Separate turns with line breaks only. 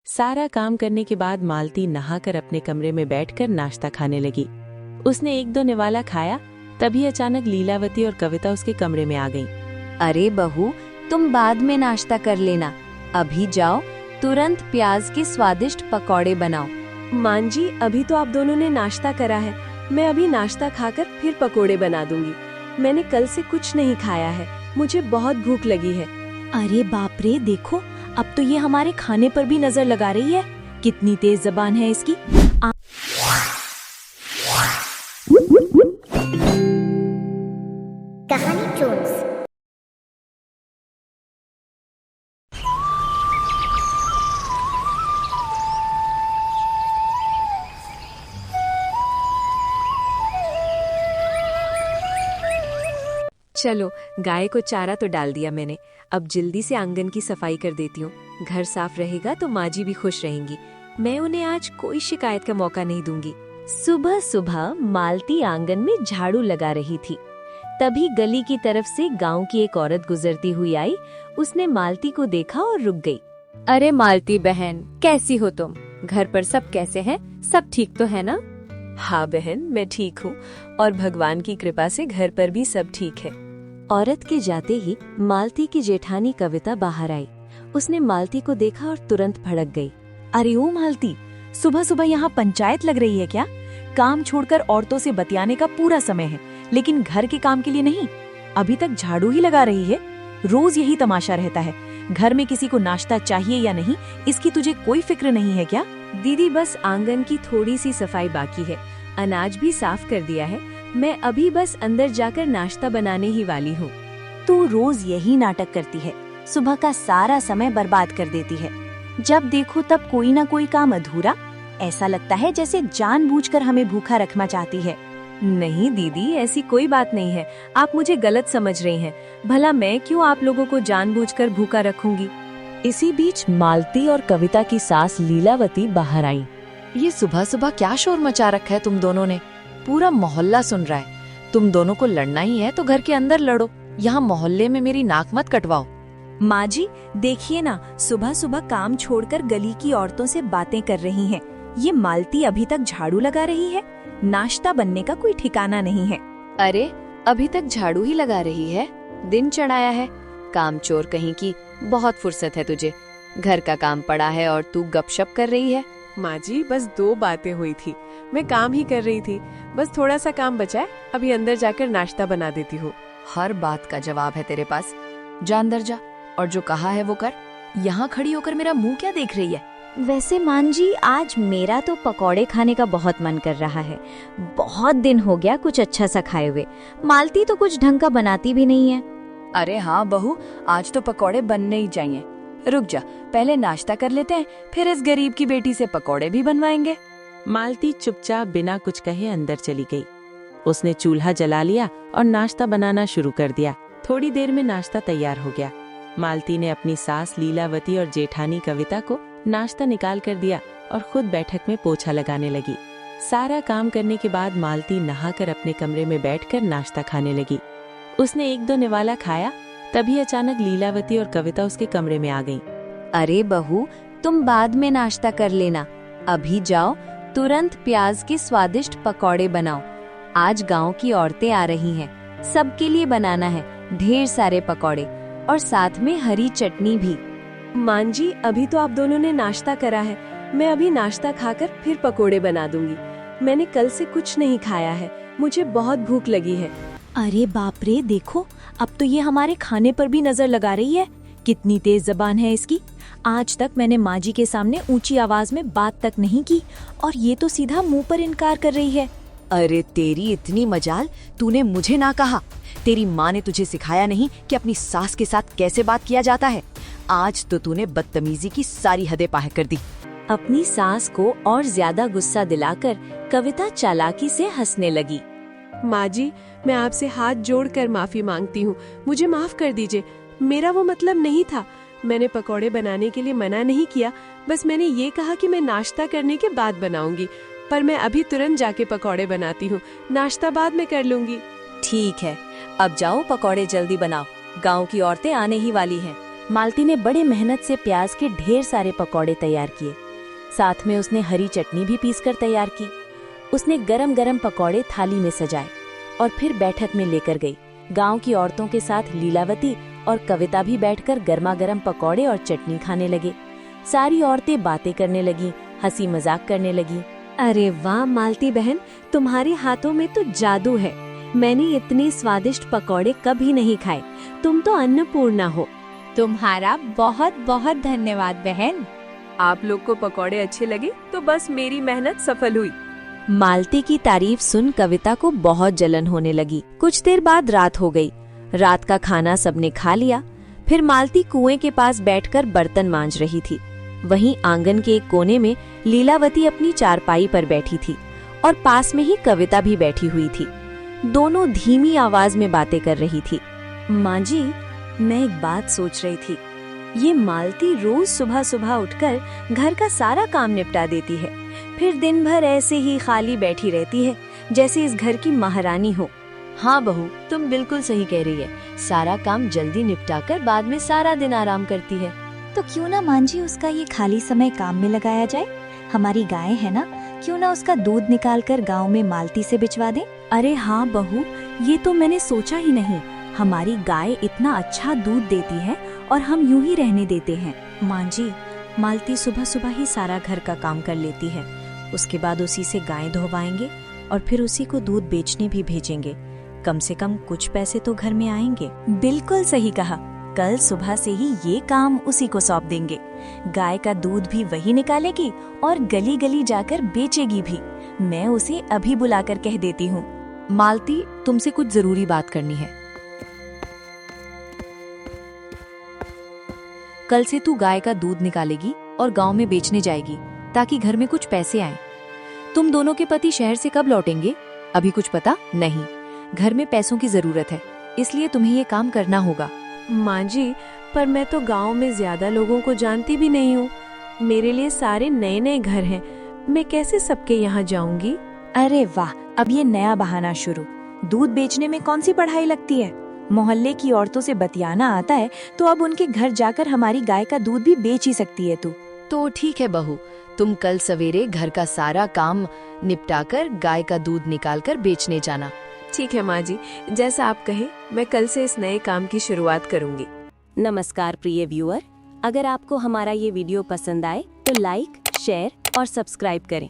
सारा काम करने के बाद मालती नहाकर अपने कमरे में बैठकर नाश्ता खाने लगी। उसने एक दो निवाला खाया, तभी अचानक लीलावती और कविता उसके कमरे में आ गईं।
अरे बहू, तुम बाद में नाश्ता कर लेना, अभी जाओ तुरंत प्याज के स्वादिष्ट पकौड़े बनाओ।
मां जी, अभी तो आप दोनों ने नाश्ता करा है, मैं अभी नाश्ता खाकर फिर पकोड़े बना दूंगी। मैंने कल से कुछ नहीं खाया है, मुझे बहुत भूख लगी है।
अरे बाप रे, देखो अब तो ये हमारे खाने पर भी नजर लगा रही है। कितनी तेज जबान है इसकी।
कहानी जोन्स।
चलो, गाय को चारा तो डाल दिया मैंने, अब जल्दी से आंगन की सफाई कर देती हूँ। घर साफ रहेगा तो माँ जी भी खुश रहेंगी। मैं उन्हें आज कोई शिकायत का मौका नहीं दूंगी।
सुबह सुबह मालती आंगन में झाड़ू लगा रही थी। तभी गली की तरफ से गांव की एक औरत गुजरती हुई आई। उसने मालती को देखा और रुक गई।
अरे मालती बहन, कैसी हो तुम? घर पर सब कैसे हैं? सब ठीक तो है ना? हाँ बहन, मैं ठीक हूँ और भगवान की कृपा से घर पर भी सब ठीक है।
औरत के जाते ही मालती की जेठानी कविता बाहर आई। उसने मालती को देखा और तुरंत भड़क गई।
अरे ओ मालती, सुबह सुबह यहाँ पंचायत लग रही है क्या? काम छोड़कर औरतों से बतियाने का पूरा समय है, लेकिन घर के काम के लिए नहीं। अभी तक झाड़ू ही लगा रही है। रोज यही तमाशा रहता है। घर में किसी को नाश्ता चाहिए या नहीं, इसकी तुझे कोई फिक्र नहीं है क्या?
दीदी, बस आंगन की थोड़ी सी सफाई बाकी है, अनाज भी साफ कर दिया है। मैं अभी बस अंदर जाकर नाश्ता बनाने ही वाली हूँ।
तू रोज यही नाटक करती है, सुबह का सारा समय बर्बाद कर देती है। जब देखो तब कोई ना कोई काम अधूरा। ऐसा लगता है जैसे जानबूझकर हमें भूखा रखना चाहती है।
नहीं दीदी, ऐसी कोई बात नहीं है, आप मुझे गलत समझ रही हैं। भला मैं क्यों आप लोगों को जानबूझकर भूखा रखूंगी?
इसी बीच मालती और कविता की सास लीलावती बाहर आई।
ये सुबह सुबह क्या शोर मचा रखा है तुम दोनों ने? पूरा मोहल्ला सुन रहा है। तुम दोनों को लड़ना ही है तो घर के अंदर लड़ो, यहाँ मोहल्ले में मेरी नाक मत कटवाओ।
माँ जी, देखिए ना, सुबह सुबह काम छोड़कर गली की औरतों से बातें कर रही हैं। ये मालती अभी तक झाड़ू लगा रही है। नाश्ता बनने का कोई ठिकाना नहीं है।
अरे, अभी तक झाड़ू ही लगा रही है? दिन चढ़ाया है, कामचोर कहीं की। बहुत फुर्सत है तुझे, घर का काम पड़ा है और तू गपशप कर रही है।
माँ जी, बस 2 बातें हुई थी, मैं काम ही कर रही थी। बस थोड़ा सा काम बचा है, अभी अंदर जाकर नाश्ता बना देती हूँ।
हर बात का जवाब है तेरे पास। जा अंदर जा और जो कहा है वो कर। यहाँ खड़ी होकर मेरा मुंह क्या देख रही है?
वैसे मान जी, आज मेरा तो पकौड़े खाने का बहुत मन कर रहा है। बहुत दिन हो गया कुछ अच्छा सा खाए हुए। मालती तो कुछ ढंग का बनाती भी नहीं है।
अरे हाँ बहू, आज तो पकौड़े बनने ही चाहिए। रुक जा, पहले नाश्ता कर लेते हैं, फिर इस गरीब की बेटी से पकौड़े भी बनवाएंगे।
मालती चुपचाप बिना कुछ कहे अंदर चली गई। उसने चूल्हा जला लिया और नाश्ता बनाना शुरू कर दिया। थोड़ी देर में नाश्ता तैयार हो गया। मालती ने अपनी सास लीलावती और जेठानी कविता को नाश्ता निकाल कर दिया और खुद बैठक में पोछा लगाने लगी। सारा काम करने के बाद मालती नहाकर अपने कमरे में बैठकर नाश्ता खाने लगी। उसने एक दो निवाला खाया, तभी अचानक लीलावती और कविता उसके कमरे में आ गईं।
अरे बहू, तुम बाद में नाश्ता कर लेना, अभी जाओ तुरंत प्याज के स्वादिष्ट पकौड़े बनाओ। आज गांव की औरतें आ रही हैं, सबके लिए बनाना है ढेर सारे पकौड़े और साथ में हरी चटनी भी।
माँ जी, अभी तो आप दोनों ने नाश्ता करा है, मैं अभी नाश्ता खाकर फिर पकोड़े बना दूंगी। मैंने कल से कुछ नहीं खाया है, मुझे बहुत भूख लगी है।
अरे बाप रे, देखो अब तो ये हमारे खाने पर भी नजर लगा रही है। कितनी तेज जबान है इसकी। आज तक मैंने माँ जी के सामने ऊंची आवाज में बात तक नहीं की और ये तो सीधा मुंह पर इनकार कर रही है।
अरे तेरी इतनी मजाल, तूने मुझे ना कहा। तेरी माँ ने तुझे सिखाया नहीं कि अपनी सास के साथ कैसे बात किया जाता है। आज तो तूने बदतमीजी की सारी हदें पार कर दी।
अपनी सास को और ज्यादा गुस्सा दिलाकर कविता चालाकी से हंसने लगी।
माँ जी, मैं आपसे हाथ जोड़कर माफी मांगती हूँ, मुझे माफ कर दीजिए। मेरा वो मतलब नहीं था। मैंने पकौड़े बनाने के लिए मना नहीं किया, बस मैंने ये कहा कि मैं नाश्ता करने के बाद बनाऊंगी। पर मैं अभी तुरंत जाके पकौड़े बनाती हूँ, नाश्ता बाद में कर लूंगी।
ठीक है, अब जाओ पकौड़े जल्दी बनाओ, गांव की औरतें आने ही वाली हैं।
मालती ने बड़े मेहनत से प्याज के ढेर सारे पकौड़े तैयार किए। साथ में उसने हरी चटनी भी पीसकर तैयार की। उसने गरम गरम पकौड़े थाली में सजाए और फिर बैठक में लेकर गई। गांव की औरतों के साथ लीलावती और कविता भी बैठकर गर्मा गर्म पकौड़े और चटनी खाने लगे। सारी औरतें बातें करने लगीं, हंसी मजाक करने लगीं।
अरे वाह मालती बहन, तुम्हारे हाथों में तो जादू है। मैंने इतने स्वादिष्ट पकौड़े कभी नहीं खाए। तुम तो अन्नपूर्णा हो।
तुम्हारा बहुत बहुत धन्यवाद बहन।
आप लोग को पकौड़े अच्छे लगे तो बस मेरी मेहनत सफल हुई।
मालती की तारीफ सुन कविता को बहुत जलन होने लगी। कुछ देर बाद रात हो गई। रात का खाना सबने खा लिया। फिर मालती कुएं के पास बैठकर बर्तन मांज रही थी। वहीं आंगन के एक कोने में लीलावती अपनी चारपाई पर बैठी थी और पास में ही कविता भी बैठी हुई थी। दोनों धीमी आवाज में बातें कर रही थी।
माँ जी, मैं एक बात सोच रही थी। ये मालती रोज सुबह सुबह उठकर घर का सारा काम निपटा देती है, फिर दिन भर ऐसे ही खाली बैठी रहती है जैसे इस घर की महारानी हो।
हाँ बहू, तुम बिल्कुल सही कह रही है। सारा काम जल्दी निपटाकर बाद में सारा दिन आराम करती है।
तो क्यों ना मांझी उसका ये खाली समय काम में लगाया जाए। हमारी गाय है ना, क्यों ना उसका दूध निकालकर गांव में मालती से बिचवा दें।
अरे हाँ बहू, ये तो मैंने सोचा ही नहीं। हमारी गाय इतना अच्छा दूध देती है और हम यूं ही रहने देते हैं। माँ जी, मालती सुबह सुबह ही सारा घर का काम कर लेती है। उसके बाद उसी से गाय धोवाएंगे और फिर उसी को दूध बेचने भी भेजेंगे। कम से कम कुछ पैसे तो घर में आएंगे। बिल्कुल सही कहा। कल सुबह से ही ये काम उसी को सौंप देंगे। गाय का दूध भी वही निकालेगी और गली गली जाकर बेचेगी भी। मैं उसे अभी बुलाकर कह देती हूँ।
मालती, तुमसे कुछ जरूरी बात करनी है। कल से तू गाय का दूध निकालेगी और गांव में बेचने जाएगी ताकि घर में कुछ पैसे आएं। तुम दोनों के पति शहर से कब लौटेंगे अभी कुछ पता नहीं। घर में पैसों की जरूरत है, इसलिए तुम्हें ये काम करना होगा।
माँ जी, पर मैं तो गांव में ज्यादा लोगों को जानती भी नहीं हूँ। मेरे लिए सारे नए नए घर हैं। मैं कैसे सबके यहाँ जाऊंगी?
अरे वाह, अब ये नया बहाना शुरू। दूध बेचने में कौन सी पढ़ाई लगती है? मोहल्ले की औरतों से बतियाना आता है तो अब उनके घर जाकर हमारी गाय का दूध भी बेच ही सकती है तू।
तो ठीक है बहू, तुम कल सवेरे घर का सारा काम निपटाकर गाय का दूध निकालकर बेचने जाना।
ठीक है माँ जी, जैसा आप कहे मैं कल से इस नए काम की शुरुआत करूंगी।
नमस्कार प्रिय व्यूअर, अगर आपको हमारा ये वीडियो पसंद आए तो लाइक, शेयर और सब्सक्राइब करें।